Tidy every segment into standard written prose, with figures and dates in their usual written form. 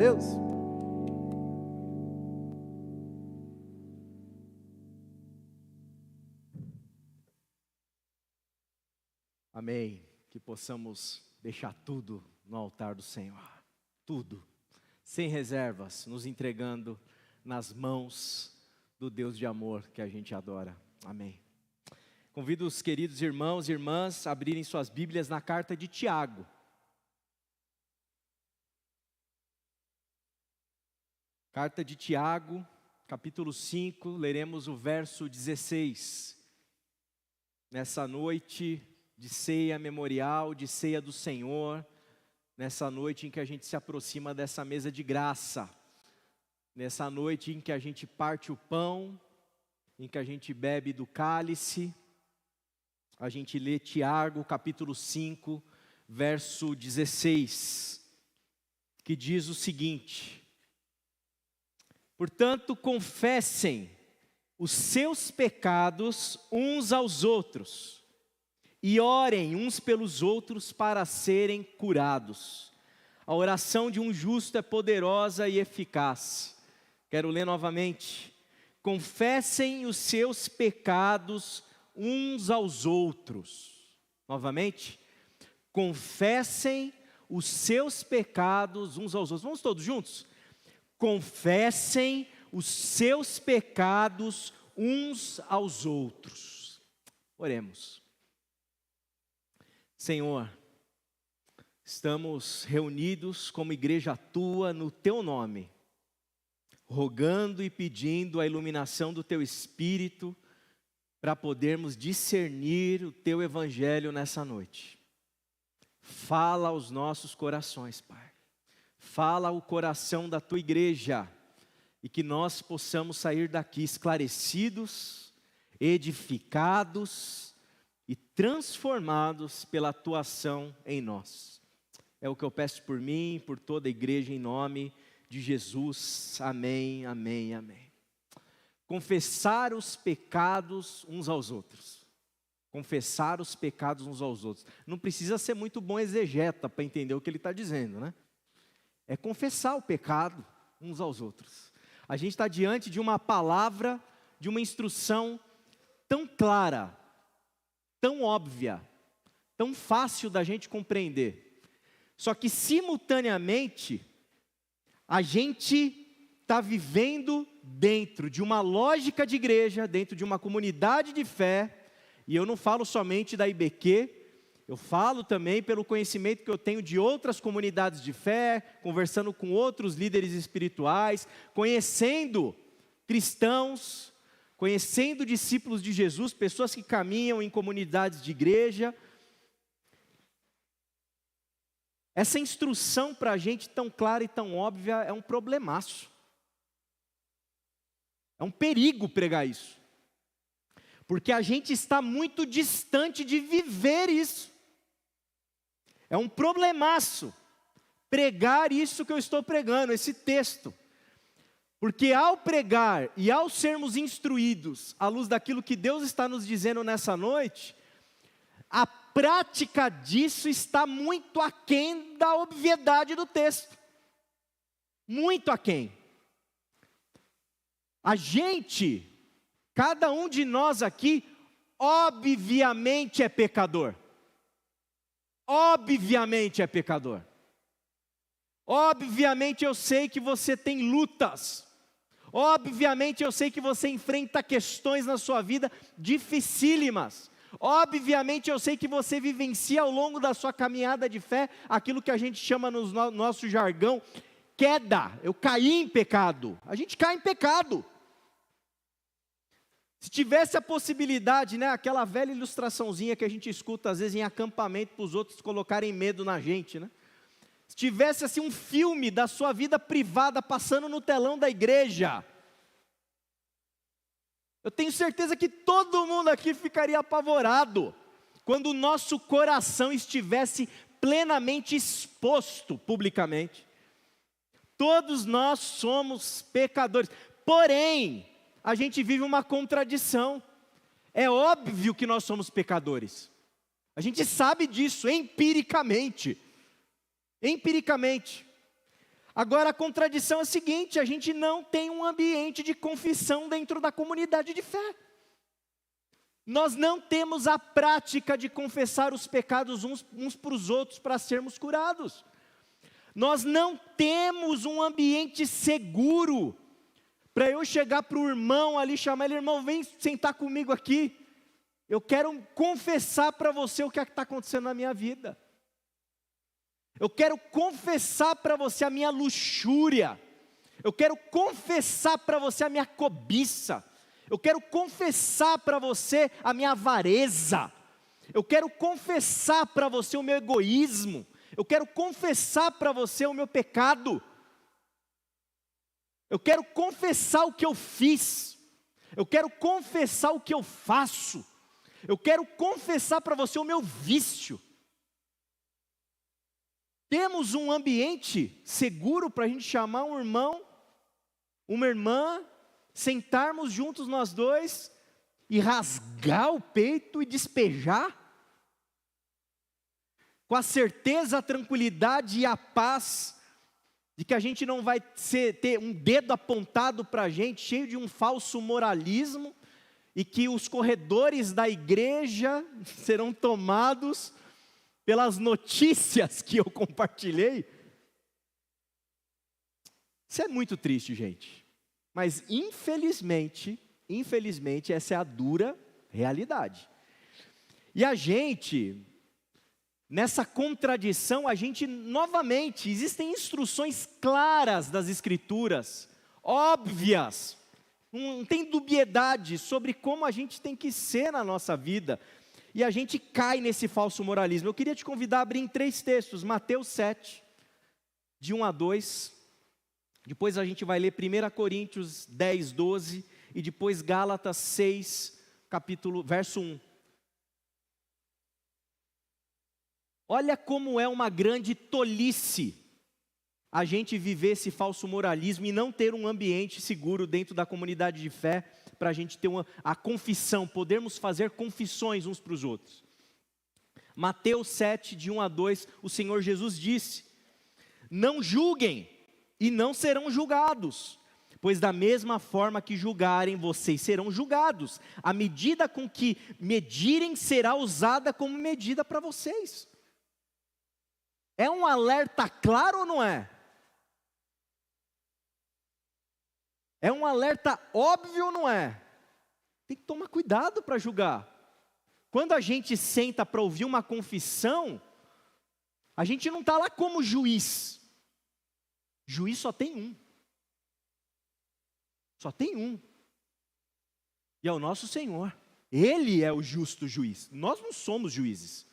Deus. Amém. Que possamos deixar tudo no altar do Senhor. Tudo. Sem reservas, nos entregando nas mãos do Deus de amor que a gente adora. Amém. Convido os queridos irmãos e irmãs a abrirem suas Bíblias na carta de Tiago. Carta de Tiago, capítulo 5, leremos o verso 16. Nessa noite de ceia memorial, de ceia do Senhor, nessa noite em que a gente se aproxima dessa mesa de graça, nessa noite em que a gente parte o pão, em que a gente bebe do cálice, a gente lê Tiago, capítulo 5, verso 16, que diz o seguinte: portanto, confessem os seus pecados uns aos outros, e orem uns pelos outros para serem curados. A oração de um justo é poderosa e eficaz. Quero ler novamente. Confessem os seus pecados uns aos outros. Novamente. Confessem os seus pecados uns aos outros. Vamos todos juntos? Confessem os seus pecados uns aos outros. Oremos. Senhor, estamos reunidos como igreja tua no teu nome, rogando e pedindo a iluminação do teu Espírito para podermos discernir o teu evangelho nessa noite. Fala aos nossos corações, Pai. Fala ao coração da tua igreja e que nós possamos sair daqui esclarecidos, edificados e transformados pela tua ação em nós. É o que eu peço por mim e por toda a igreja em nome de Jesus. Amém, amém, amém. Confessar os pecados uns aos outros. Confessar os pecados uns aos outros. Não precisa ser muito bom exegeta para entender o que ele está dizendo, né? É confessar o pecado uns aos outros. A gente está diante de uma palavra, de uma instrução tão clara, tão óbvia, tão fácil da gente compreender. Só que simultaneamente, a gente está vivendo dentro de uma lógica de igreja, dentro de uma comunidade de fé, e eu não falo somente da IBQ, eu falo também pelo conhecimento que eu tenho de outras comunidades de fé, conversando com outros líderes espirituais, conhecendo cristãos, conhecendo discípulos de Jesus, pessoas que caminham em comunidades de igreja. Essa instrução para a gente tão clara e tão óbvia é um problemaço. É um perigo pregar isso. Porque a gente está muito distante de viver isso. É um problemaço pregar isso que eu estou pregando, esse texto. Porque ao pregar e ao sermos instruídos à luz daquilo que Deus está nos dizendo nessa noite, a prática disso está muito aquém da obviedade do texto. Muito aquém. A gente, cada um de nós aqui, obviamente é pecador. Obviamente é pecador. Obviamente eu sei que você tem lutas. Obviamente eu sei que você enfrenta questões na sua vida dificílimas. Obviamente eu sei que você vivencia ao longo da sua caminhada de fé aquilo que a gente chama no nosso jargão queda. Eu caí em pecado. A gente cai em pecado. Se tivesse a possibilidade, né, aquela velha ilustraçãozinha que a gente escuta às vezes em acampamento para os outros colocarem medo na gente, né? Se tivesse assim um filme da sua vida privada passando no telão da igreja, eu tenho certeza que todo mundo aqui ficaria apavorado quando o nosso coração estivesse plenamente exposto publicamente. Todos nós somos pecadores, porém, a gente vive uma contradição. É óbvio que nós somos pecadores. A gente sabe disso empiricamente. Empiricamente. Agora a contradição é a seguinte: a gente não tem um ambiente de confissão dentro da comunidade de fé. Nós não temos a prática de confessar os pecados uns para os outros para sermos curados. Nós não temos um ambiente seguro para eu chegar para o irmão ali, chamar ele: irmão, vem sentar comigo aqui. Eu quero confessar para você o que está acontecendo na minha vida. Eu quero confessar para você a minha luxúria. Eu quero confessar para você a minha cobiça. Eu quero confessar para você a minha avareza. Eu quero confessar para você o meu egoísmo. Eu quero confessar para você o meu pecado. Eu quero confessar o que eu fiz. Eu quero confessar o que eu faço. Eu quero confessar para você o meu vício. Temos um ambiente seguro para a gente chamar um irmão, uma irmã, sentarmos juntos nós dois e rasgar o peito e despejar? Com a certeza, a tranquilidade e a paz de que a gente não vai ter um dedo apontado para a gente, cheio de um falso moralismo, e que os corredores da igreja serão tomados pelas notícias que eu compartilhei. Isso é muito triste, gente. Mas infelizmente, essa é a dura realidade. E a gente, nessa contradição, novamente, existem instruções claras das Escrituras, óbvias, não tem dubiedade sobre como a gente tem que ser na nossa vida, e a gente cai nesse falso moralismo. Eu queria te convidar a abrir em 3 textos, Mateus 7, de 1 a 2, depois a gente vai ler 1 Coríntios 10, 12, e depois Gálatas 6, verso 1. Olha como é uma grande tolice a gente viver esse falso moralismo e não ter um ambiente seguro dentro da comunidade de fé, para a gente ter a confissão, podermos fazer confissões uns para os outros. Mateus 7, de 1 a 2, o Senhor Jesus disse: não julguem e não serão julgados, pois da mesma forma que julgarem, vocês serão julgados. A medida com que medirem será usada como medida para vocês. É um alerta claro ou não é? É um alerta óbvio ou não é? Tem que tomar cuidado para julgar. Quando a gente senta para ouvir uma confissão, a gente não está lá como juiz. Juiz só tem um. Só tem um. E é o nosso Senhor. Ele é o justo juiz. Nós não somos juízes.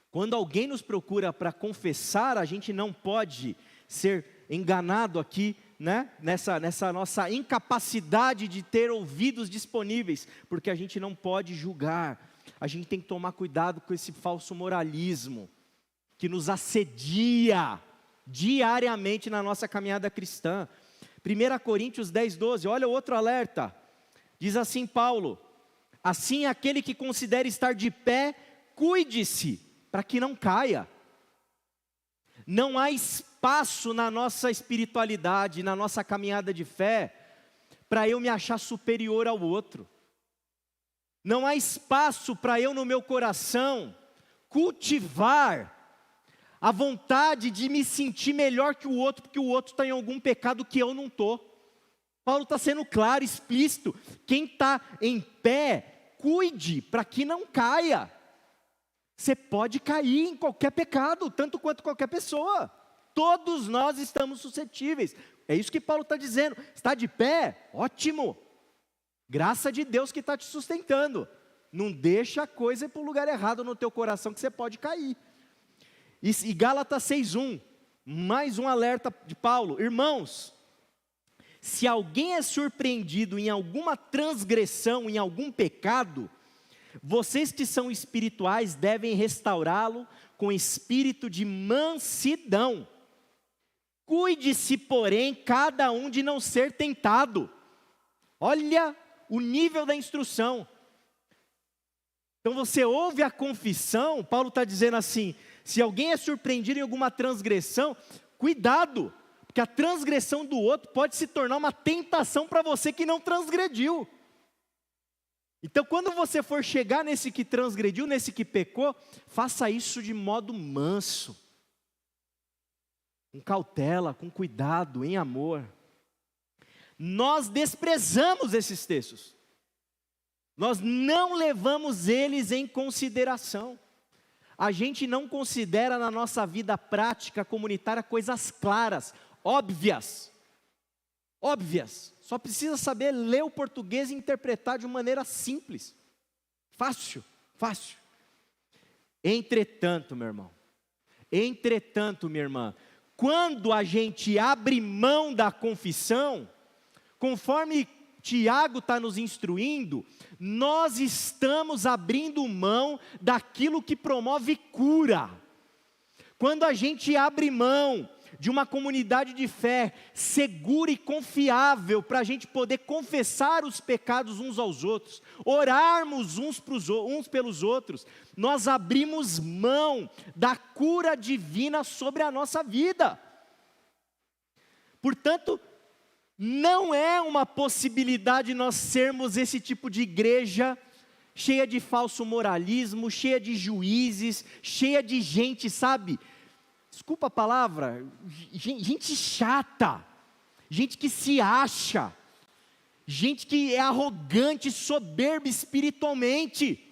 Quando alguém nos procura para confessar, a gente não pode ser enganado aqui, né? Nessa nossa incapacidade de ter ouvidos disponíveis, porque a gente não pode julgar. A gente tem que tomar cuidado com esse falso moralismo que nos assedia diariamente na nossa caminhada cristã. 1 Coríntios 10, 12, olha o outro alerta. Diz assim Paulo: assim aquele que considera estar de pé, cuide-se para que não caia. Não há espaço na nossa espiritualidade, na nossa caminhada de fé, para eu me achar superior ao outro. Não há espaço para eu, no meu coração, cultivar a vontade de me sentir melhor que o outro, porque o outro está em algum pecado que eu não estou. Paulo está sendo claro, explícito: quem está em pé, cuide para que não caia. Você pode cair em qualquer pecado, tanto quanto qualquer pessoa. Todos nós estamos suscetíveis. É isso que Paulo está dizendo. Está de pé? Ótimo. Graça de Deus que está te sustentando. Não deixa a coisa ir para o lugar errado no teu coração, que você pode cair. E Gálatas 6:1, mais um alerta de Paulo: irmãos, se alguém é surpreendido em alguma transgressão, em algum pecado, vocês que são espirituais devem restaurá-lo com espírito de mansidão. Cuide-se, porém, cada um de não ser tentado. Olha o nível da instrução. Então você ouve a confissão, Paulo está dizendo assim: se alguém é surpreendido em alguma transgressão, Cuidado, porque a transgressão do outro pode se tornar uma tentação para você que não transgrediu. Então, quando você for chegar nesse que transgrediu, nesse que pecou, faça isso de modo manso, com cautela, com cuidado, em amor. Nós desprezamos esses textos, nós não levamos eles em consideração. A gente não considera na nossa vida prática comunitária coisas claras, óbvias. Só precisa saber ler o português e interpretar de maneira simples, fácil. Entretanto, meu irmão, minha irmã, quando a gente abre mão da confissão, conforme Tiago está nos instruindo, nós estamos abrindo mão daquilo que promove cura. Quando a gente abre mão de uma comunidade de fé segura e confiável, para a gente poder confessar os pecados uns aos outros, orarmos uns pelos outros, nós abrimos mão da cura divina sobre a nossa vida. Portanto, não é uma possibilidade nós sermos esse tipo de igreja cheia de falso moralismo, cheia de juízes, cheia de gente, sabe? Desculpa a palavra, gente chata, gente que se acha, gente que é arrogante, soberba espiritualmente.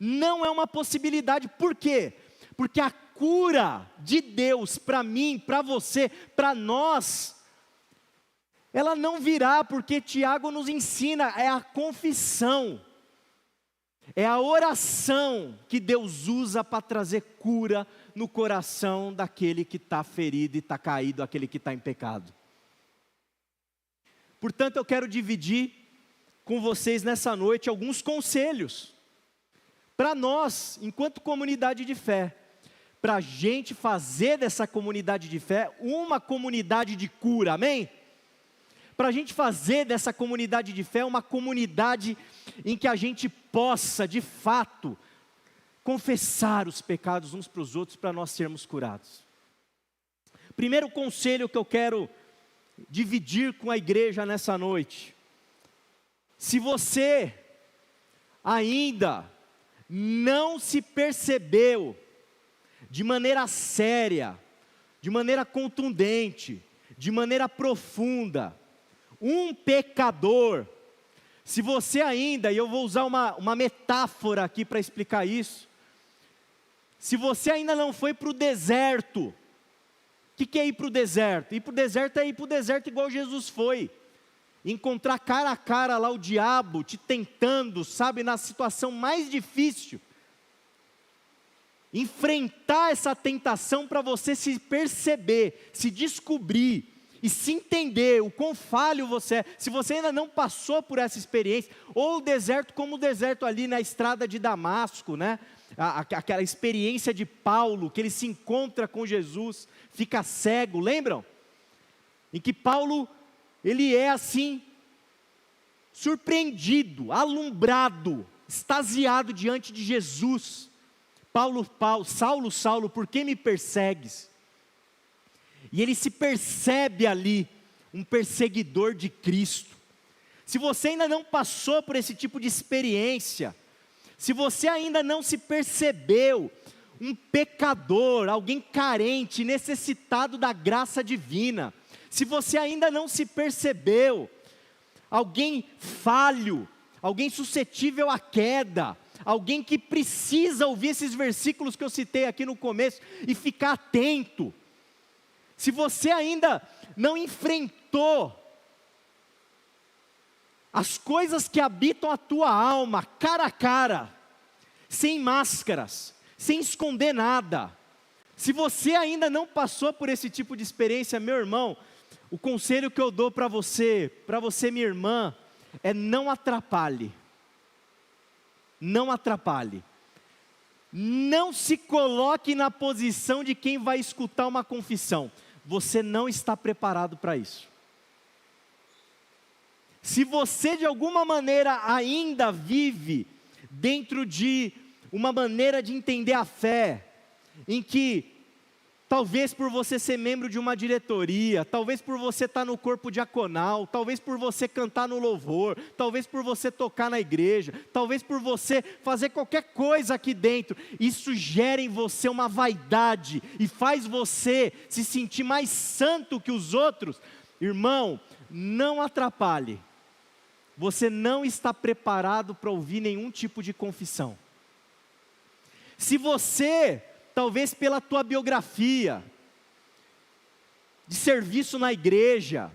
Não é uma possibilidade. Por quê? Porque a cura de Deus para mim, para você, para nós, ela não virá porque Tiago nos ensina, é a confissão, é a oração que Deus usa para trazer cura no coração daquele que está ferido e está caído, aquele que está em pecado. Portanto, eu quero dividir com vocês nessa noite alguns conselhos, para nós, enquanto comunidade de fé, para a gente fazer dessa comunidade de fé uma comunidade de cura, amém? Para a gente fazer dessa comunidade de fé uma comunidade em que a gente possa, de fato, confessar os pecados uns para os outros, para nós sermos curados. Primeiro conselho que eu quero dividir com a igreja nessa noite: se você ainda não se percebeu de maneira séria, de maneira contundente, de maneira profunda, um pecador, se você ainda, e eu vou usar uma metáfora aqui para explicar isso, se você ainda não foi para o deserto, o que é ir para o deserto? Ir para o deserto é ir para o deserto igual Jesus foi, encontrar cara a cara lá o diabo te tentando, sabe, na situação mais difícil, enfrentar essa tentação para você se perceber, se descobrir, e se entender o quão falho você é. Se você ainda não passou por essa experiência, ou o deserto como o deserto ali na estrada de Damasco, né? Aquela experiência de Paulo, que ele se encontra com Jesus, fica cego, lembram? Em que Paulo, ele é assim, surpreendido, alumbrado, extasiado diante de Jesus. Saulo, por que me persegues? E ele se percebe ali, um perseguidor de Cristo. Se você ainda não passou por esse tipo de experiência, se você ainda não se percebeu um pecador, alguém carente, necessitado da graça divina, se você ainda não se percebeu alguém falho, alguém suscetível à queda, alguém que precisa ouvir esses versículos que eu citei aqui no começo e ficar atento, se você ainda não enfrentou as coisas que habitam a tua alma, cara a cara, sem máscaras, sem esconder nada, se você ainda não passou por esse tipo de experiência, meu irmão, o conselho que eu dou para você, minha irmã, é não atrapalhe, não atrapalhe, não se coloque na posição de quem vai escutar uma confissão. Você não está preparado para isso. Se você de alguma maneira ainda vive dentro de uma maneira de entender a fé, em que Talvez por você ser membro de uma diretoria, talvez por você estar no corpo diaconal, talvez por você cantar no louvor, talvez por você tocar na igreja, talvez por você fazer qualquer coisa aqui dentro. Isso gera em você uma vaidade e faz você se sentir mais santo que os outros. Irmão, não atrapalhe. Você não está preparado para ouvir nenhum tipo de confissão. Se você, talvez pela tua biografia, de serviço na igreja,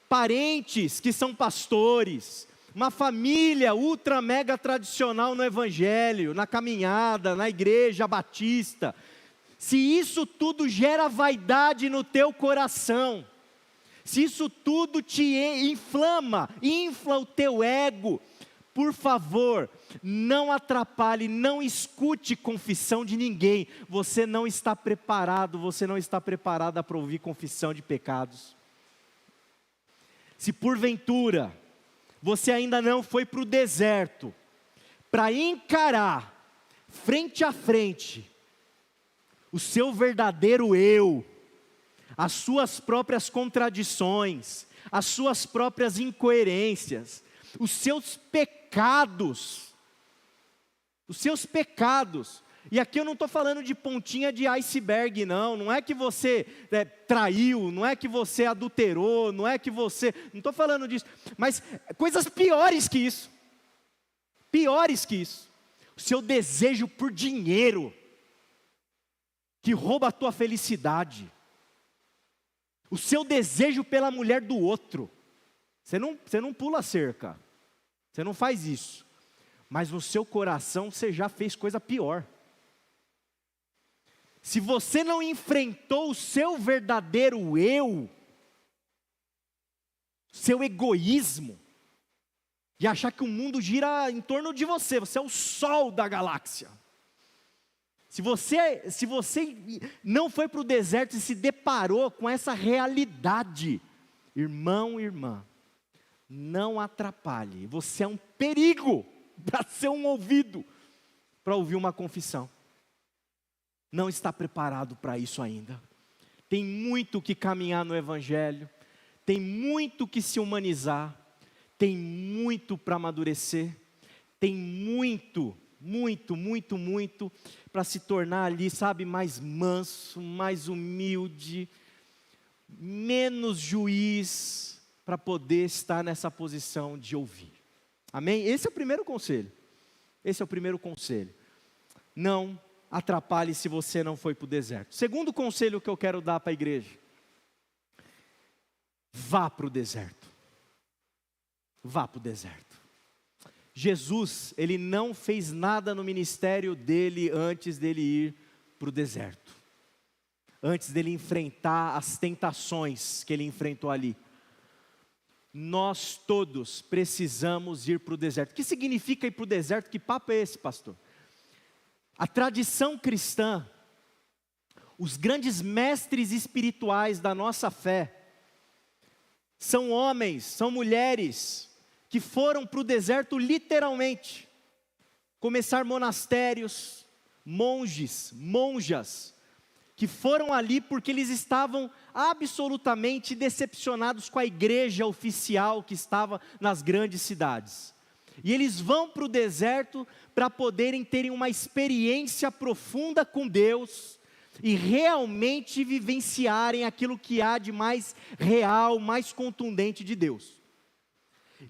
parentes que são pastores, uma família ultra mega tradicional no evangelho, na caminhada, na igreja batista, se isso tudo gera vaidade no teu coração, se isso tudo te infla o teu ego, por favor, não atrapalhe, não escute confissão de ninguém. Você não está preparado, você não está preparada para ouvir confissão de pecados. Se porventura você ainda não foi para o deserto, para encarar, frente a frente, o seu verdadeiro eu, as suas próprias contradições, as suas próprias incoerências, os seus pecados, e aqui eu não estou falando de pontinha de iceberg não é que você traiu, não é que você adulterou, não estou falando disso, mas coisas piores que isso, o seu desejo por dinheiro, que rouba a tua felicidade, o seu desejo pela mulher do outro. Você não pula a cerca, você não faz isso, mas no seu coração você já fez coisa pior. Se você não enfrentou o seu verdadeiro eu, seu egoísmo, de achar que o mundo gira em torno de você, você é o sol da galáxia. Se você não foi para o deserto e se deparou com essa realidade, irmão, irmã, não atrapalhe, você é um perigo para ser um ouvido, para ouvir uma confissão. Não está preparado para isso ainda. Tem muito que caminhar no evangelho, tem muito que se humanizar, tem muito para amadurecer, tem muito para se tornar ali, sabe, mais manso, mais humilde, menos juiz, para poder estar nessa posição de ouvir. Amém? Esse é o primeiro conselho. Não atrapalhe se você não foi para o deserto. Segundo conselho que eu quero dar para a igreja: vá para o deserto. Vá para o deserto. Jesus, ele não fez nada no ministério dele antes dele ir para o deserto, antes dele enfrentar as tentações que ele enfrentou ali. Nós todos precisamos ir para o deserto. O que significa ir para o deserto? Que papo é esse, pastor? A tradição cristã, os grandes mestres espirituais da nossa fé, são homens, são mulheres, que foram para o deserto literalmente, começar monastérios, monges, monjas, que foram ali porque eles estavam absolutamente decepcionados com a igreja oficial que estava nas grandes cidades. E eles vão para o deserto para poderem terem uma experiência profunda com Deus e realmente vivenciarem aquilo que há de mais real, mais contundente de Deus.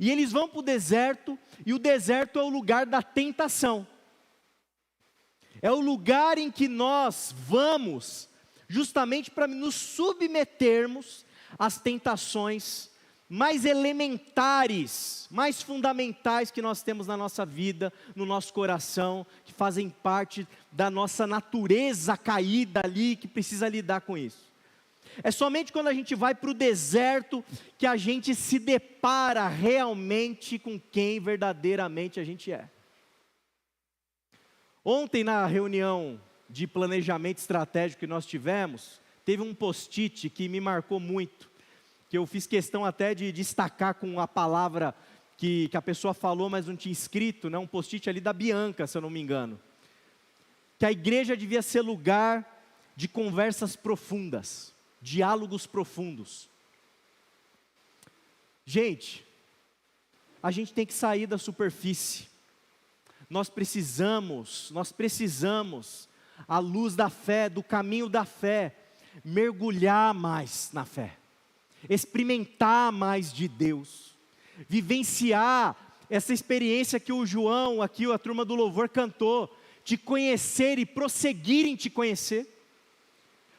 E eles vão para o deserto, e o deserto é o lugar da tentação. É o lugar em que nós vamos, justamente para nos submetermos às tentações mais elementares, mais fundamentais que nós temos na nossa vida, no nosso coração, que fazem parte da nossa natureza caída ali, que precisa lidar com isso. É somente quando a gente vai para o deserto que a gente se depara realmente com quem verdadeiramente a gente é. Ontem, na reunião de planejamento estratégico que nós tivemos, teve um post-it que me marcou muito, que eu fiz questão até de destacar com a palavra que a pessoa falou, mas não tinha escrito, né? Um post-it ali da Bianca, se eu não me engano. Que a igreja devia ser lugar de conversas profundas, diálogos profundos. Gente, a gente tem que sair da superfície. Nós precisamos, à luz da fé, do caminho da fé, mergulhar mais na fé, experimentar mais de Deus, vivenciar essa experiência que o João, aqui a turma do louvor cantou, de conhecer e prosseguir em te conhecer.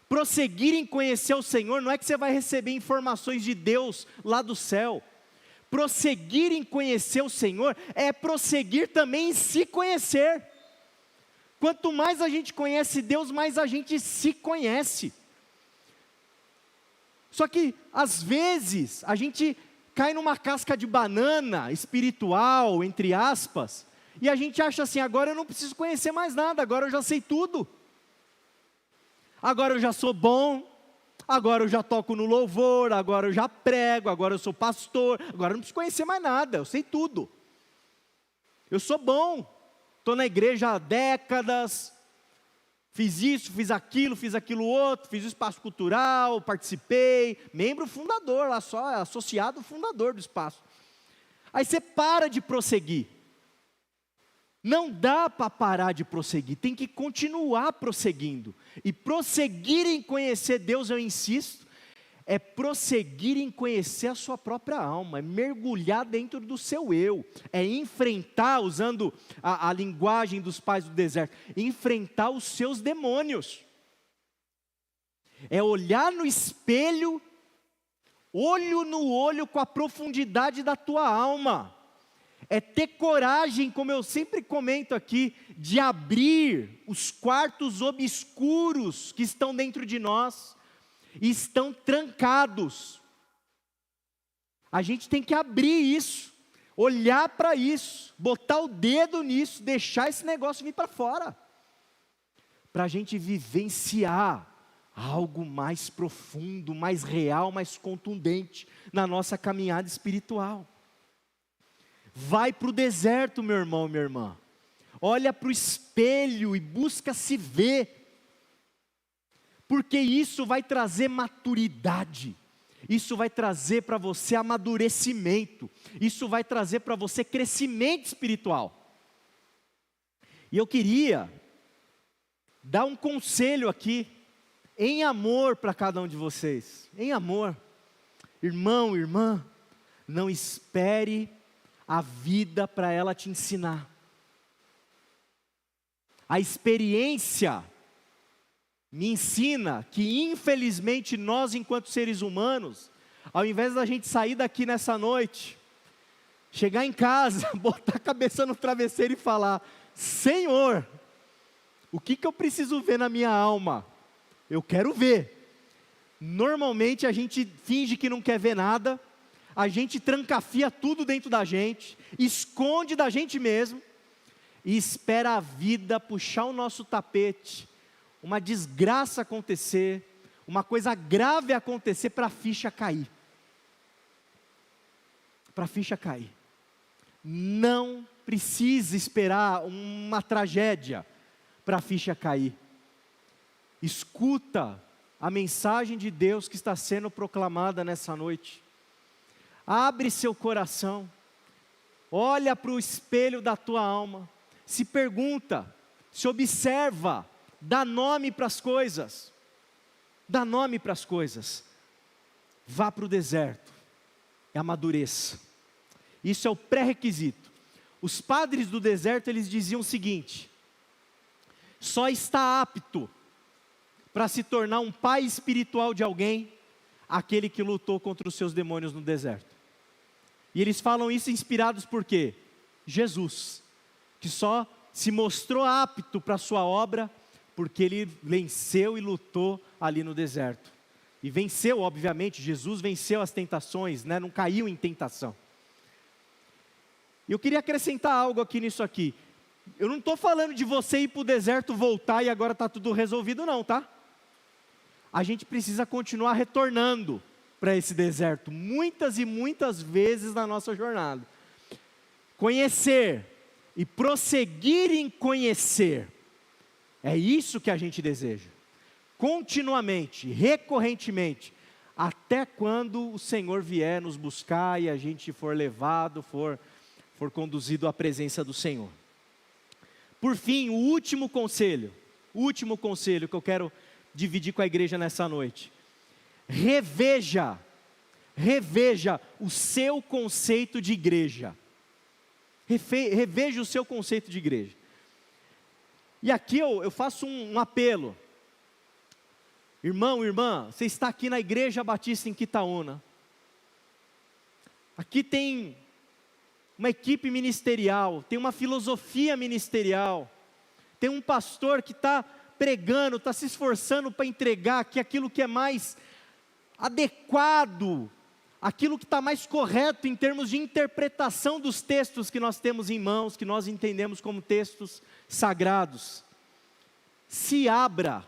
Prosseguir em conhecer o Senhor, não é que você vai receber informações de Deus lá do céu. Prosseguir em conhecer o Senhor é prosseguir também em se conhecer. Quanto mais a gente conhece Deus, mais a gente se conhece. Só que, às vezes, a gente cai numa casca de banana espiritual, entre aspas, e a gente acha assim, agora eu não preciso conhecer mais nada, agora eu já sei tudo. Agora eu já sou bom, agora eu já toco no louvor, agora eu já prego, agora eu sou pastor, agora eu não preciso conhecer mais nada, eu sei tudo. Eu sou bom, estou na igreja há décadas, fiz isso, fiz aquilo outro, fiz o espaço cultural, participei, membro fundador, lá só, associado fundador do espaço. Aí você para de prosseguir. Não dá para parar de prosseguir, tem que continuar prosseguindo. E prosseguir em conhecer Deus, eu insisto, é prosseguir em conhecer a sua própria alma, é mergulhar dentro do seu eu, é enfrentar, usando a linguagem dos pais do deserto, enfrentar os seus demônios. É olhar no espelho, olho no olho com a profundidade da tua alma. É ter coragem, como eu sempre comento aqui, de abrir os quartos obscuros que estão dentro de nós e estão trancados. A gente tem que abrir isso, olhar para isso, botar o dedo nisso, deixar esse negócio vir para fora, para a gente vivenciar algo mais profundo, mais real, mais contundente na nossa caminhada espiritual. Vai para o deserto, meu irmão, minha irmã. Olha para o espelho e busca se ver. Porque isso vai trazer maturidade. Isso vai trazer para você amadurecimento. Isso vai trazer para você crescimento espiritual. E eu queria dar um conselho aqui, em amor para cada um de vocês. Em amor. Irmão, irmã, não espere a vida para ela te ensinar. A experiência me ensina que, infelizmente, nós, enquanto seres humanos, ao invés da gente sair daqui nessa noite, chegar em casa, botar a cabeça no travesseiro e falar: Senhor, o que eu preciso ver na minha alma? Eu quero ver. Normalmente a gente finge que não quer ver nada, a gente trancafia tudo dentro da gente, esconde da gente mesmo, e espera a vida puxar o nosso tapete, uma desgraça acontecer, uma coisa grave acontecer para a ficha cair. Para a ficha cair. Não precisa esperar uma tragédia para a ficha cair. Escuta a mensagem de Deus que está sendo proclamada nessa noite. Abre seu coração, olha para o espelho da tua alma, se pergunta, se observa, dá nome para as coisas, dá nome para as coisas. Vá para o deserto e amadureça. Isso é o pré-requisito. Os padres do deserto, eles diziam o seguinte: só está apto para se tornar um pai espiritual de alguém aquele que lutou contra os seus demônios no deserto. E eles falam isso inspirados por quê? Jesus, que só se mostrou apto para a sua obra porque ele venceu e lutou ali no deserto. E venceu, obviamente, Jesus venceu as tentações, né? Não caiu em tentação. E eu queria acrescentar algo aqui nisso aqui. Eu não estou falando de você ir para o deserto, voltar e agora está tudo resolvido não, tá? A gente precisa continuar retornando para esse deserto, muitas e muitas vezes na nossa jornada. Conhecer e prosseguir em conhecer, é isso que a gente deseja. continuamente, recorrentemente, até quando o Senhor vier nos buscar e a gente for levado, for conduzido à presença do Senhor. Por fim, o último conselho que eu quero dividir com a igreja nessa noite. Reveja o seu conceito de igreja. Reveja o seu conceito de igreja. E aqui eu faço um apelo. Irmão, irmã, você está aqui na Igreja Batista em Quitaúna. Aqui tem uma equipe ministerial, tem uma filosofia ministerial, tem um pastor que está pregando, está se esforçando para entregar aqui aquilo que é mais adequado, aquilo que está mais correto em termos de interpretação dos textos que nós temos em mãos, que nós entendemos como textos sagrados. Se abra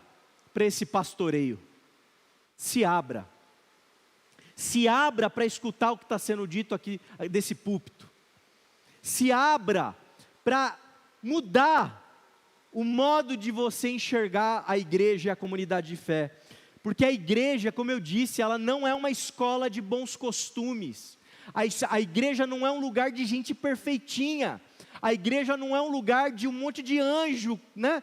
para esse pastoreio, se abra para escutar o que está sendo dito aqui desse púlpito, se abra para mudar o modo de você enxergar a igreja e a comunidade de fé, porque a igreja, como eu disse, ela não é uma escola de bons costumes, a igreja não é um lugar de gente perfeitinha, a igreja não é um lugar de um monte de anjo, né?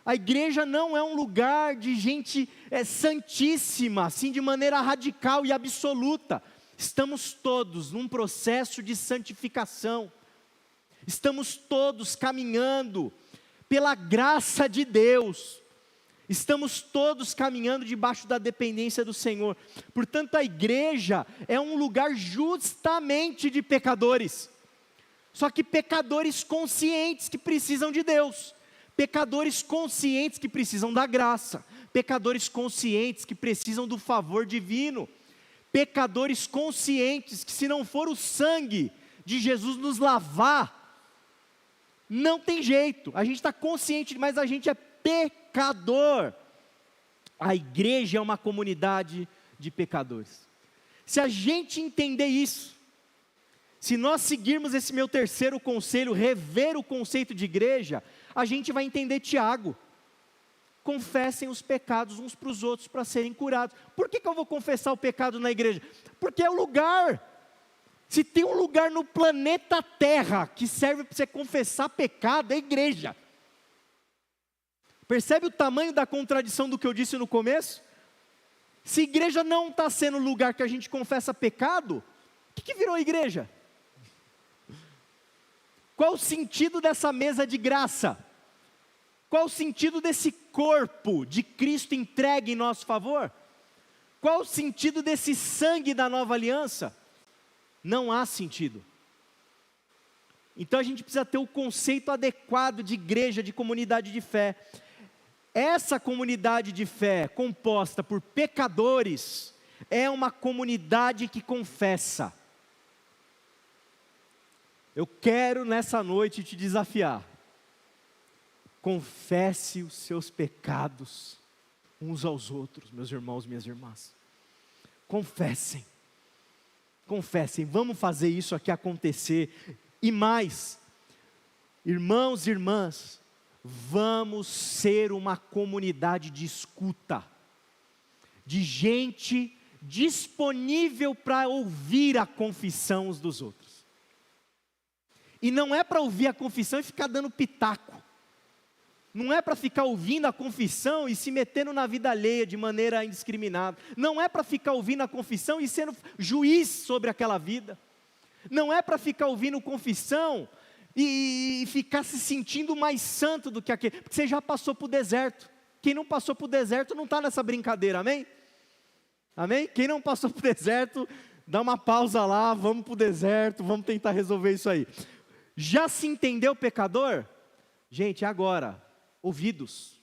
A igreja não é um lugar de gente santíssima, assim de maneira radical e absoluta. Estamos todos num processo de santificação. Estamos todos caminhando pela graça de Deus. Estamos todos caminhando debaixo da dependência do Senhor. Portanto, a igreja é um lugar justamente de pecadores. Só que pecadores conscientes que precisam de Deus. Pecadores conscientes que precisam da graça, pecadores conscientes que precisam do favor divino, pecadores conscientes que, se não for o sangue de Jesus nos lavar, não tem jeito, a gente está consciente, mas a gente é pecador. A igreja é uma comunidade de pecadores. Se a gente entender isso, se nós seguirmos esse meu terceiro conselho, rever o conceito de igreja, a gente vai entender Tiago. Confessem os pecados uns para os outros para serem curados. Por que eu vou confessar o pecado na igreja? Porque é o lugar. Se tem um lugar no planeta Terra que serve para você confessar pecado, é a igreja. Percebe o tamanho da contradição do que eu disse no começo? Se a igreja não está sendo o lugar que a gente confessa pecado, o que virou a igreja? Qual o sentido dessa mesa de graça? Qual o sentido desse corpo de Cristo entregue em nosso favor? Qual o sentido desse sangue da nova aliança? Não há sentido. Então a gente precisa ter o conceito adequado de igreja, de comunidade de fé. Essa comunidade de fé composta por pecadores é uma comunidade que confessa. Eu quero nessa noite te desafiar. Confesse os seus pecados uns aos outros, meus irmãos, minhas irmãs. Confessem. Confessem, vamos fazer isso aqui acontecer. E mais, irmãos e irmãs, vamos ser uma comunidade de escuta, de gente disponível para ouvir a confissão uns dos outros. E não é para ouvir a confissão e ficar dando pitaco. Não é para ficar ouvindo a confissão e se metendo na vida alheia de maneira indiscriminada. Não é para ficar ouvindo a confissão e sendo juiz sobre aquela vida. Não é para ficar ouvindo confissão e ficar se sentindo mais santo do que aquele. Porque você já passou para o deserto. Quem não passou para o deserto não está nessa brincadeira, amém? Amém? Quem não passou para o deserto, dá uma pausa lá, vamos para o deserto, vamos tentar resolver isso aí. Já se entendeu pecador? Gente, agora, ouvidos.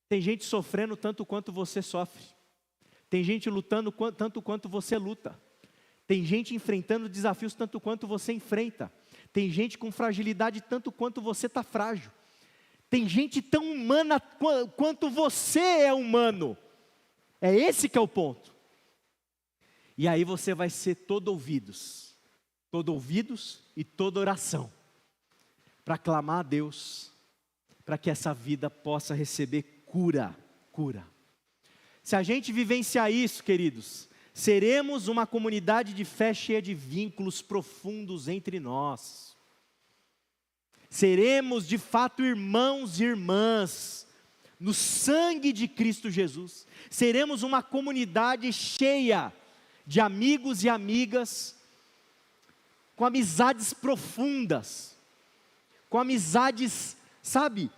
Tem gente sofrendo tanto quanto você sofre. Tem gente lutando tanto quanto você luta. Tem gente enfrentando desafios tanto quanto você enfrenta. Tem gente com fragilidade tanto quanto você está frágil. Tem gente tão humana quanto você é humano. É esse que é o ponto. E aí você vai ser todo ouvidos e toda oração, para clamar a Deus, para que essa vida possa receber cura, cura. Se a gente vivenciar isso, queridos, seremos uma comunidade de fé cheia de vínculos profundos entre nós. Seremos de fato irmãos e irmãs no sangue de Cristo Jesus. Seremos uma comunidade cheia de amigos e amigas, com amizades profundas, com amizades, sabe,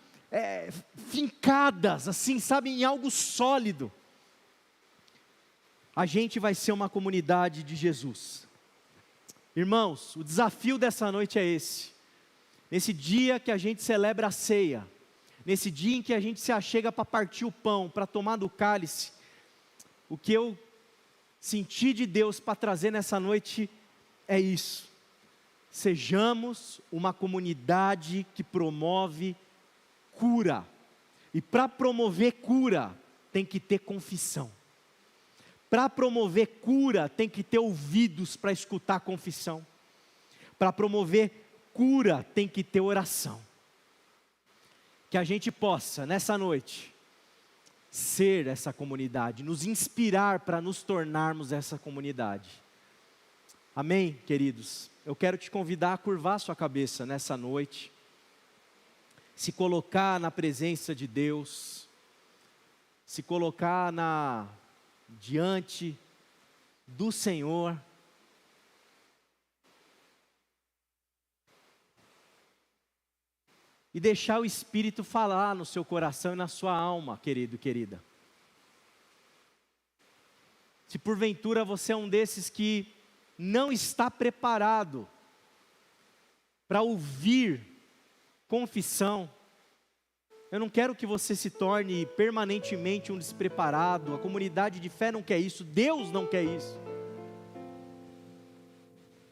fincadas, assim, sabe, em algo sólido. A gente vai ser uma comunidade de Jesus. Irmãos, o desafio dessa noite é esse. Nesse dia que a gente celebra a ceia, nesse dia em que a gente se achega para partir o pão, para tomar do cálice, o que eu senti de Deus para trazer nessa noite é isso. Sejamos uma comunidade que promove cura. E para promover cura, tem que ter confissão. Para promover cura, tem que ter ouvidos para escutar a confissão. Para promover cura, tem que ter oração. Que a gente possa, nessa noite, ser essa comunidade, nos inspirar para nos tornarmos essa comunidade. Amém, queridos? Eu quero te convidar a curvar sua cabeça nessa noite, se colocar na presença de Deus, se colocar diante do Senhor, e deixar o Espírito falar no seu coração e na sua alma, querido e querida. Se porventura você é um desses que não está preparado para ouvir confissão, eu não quero que você se torne permanentemente um despreparado. A comunidade de fé não quer isso, Deus não quer isso.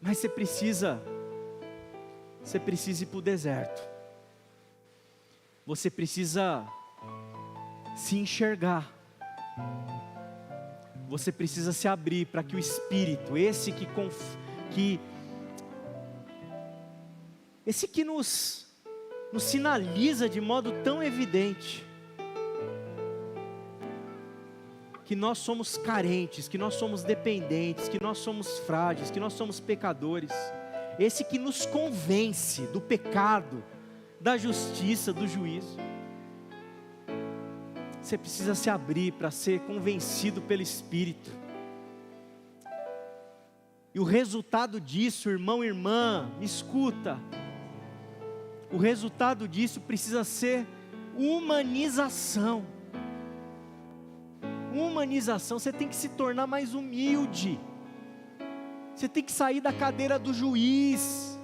Mas você precisa ir para o deserto. Você precisa se enxergar. Você precisa se abrir para que o Espírito, esse que nos sinaliza de modo tão evidente que nós somos carentes, que nós somos dependentes, que nós somos frágeis, que nós somos pecadores, esse que nos convence do pecado, da justiça, do juízo. Você precisa se abrir para ser convencido pelo Espírito. E o resultado disso, irmão e irmã, me escuta. O resultado disso precisa ser humanização. Humanização, você tem que se tornar mais humilde. Você tem que sair da cadeira do juiz.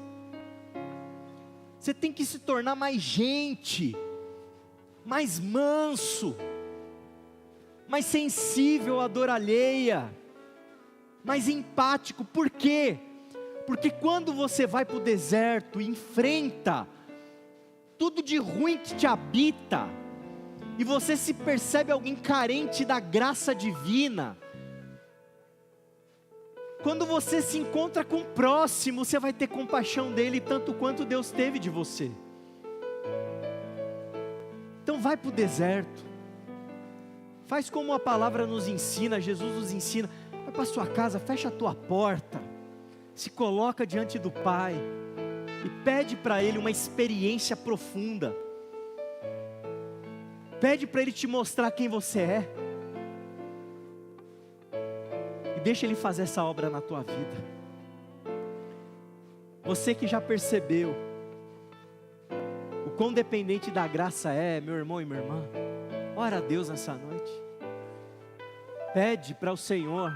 Você tem que se tornar mais gente, mais manso, mais sensível à dor alheia, mais empático. Por quê? Porque quando você vai para o deserto e enfrenta tudo de ruim que te habita, e você se percebe alguém carente da graça divina, quando você se encontra com o próximo, você vai ter compaixão dele tanto quanto Deus teve de você. Então vai para o deserto, faz como a palavra nos ensina, Jesus nos ensina, vai para a sua casa, fecha a tua porta, se coloca diante do Pai, e pede para Ele uma experiência profunda, pede para Ele te mostrar quem você é, e deixa Ele fazer essa obra na tua vida. Você que já percebeu o quão dependente da graça é, meu irmão e minha irmã, ora a Deus nessa noite, pede para o Senhor,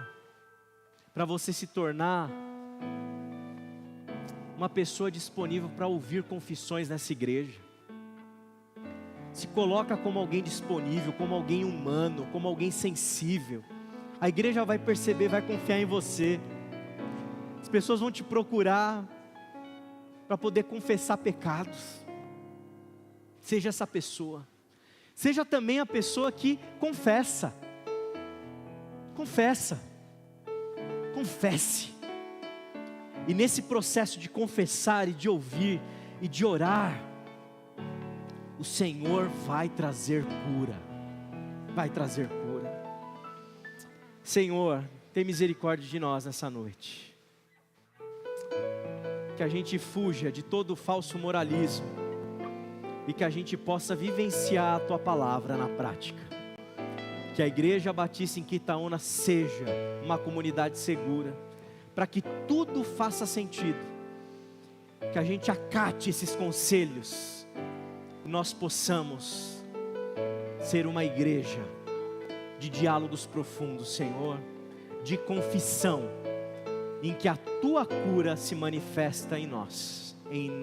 para você se tornar uma pessoa disponível para ouvir confissões nessa igreja. Se coloca como alguém disponível, como alguém humano, como alguém sensível. A igreja vai perceber, vai confiar em você. As pessoas vão te procurar para poder confessar pecados. Seja essa pessoa. Seja também a pessoa que confessa. Confessa. Confesse. E nesse processo de confessar e de ouvir e de orar, o Senhor vai trazer cura. vai trazer cura. Senhor, tem misericórdia de nós nessa noite. Que a gente fuja de todo falso moralismo e que a gente possa vivenciar a Tua palavra na prática. Que a Igreja Batista em Quitaúna seja uma comunidade segura, para que tudo faça sentido, que a gente acate esses conselhos, e nós possamos ser uma igreja de diálogos profundos, Senhor, de confissão, em que a Tua cura se manifesta em nós, em nós.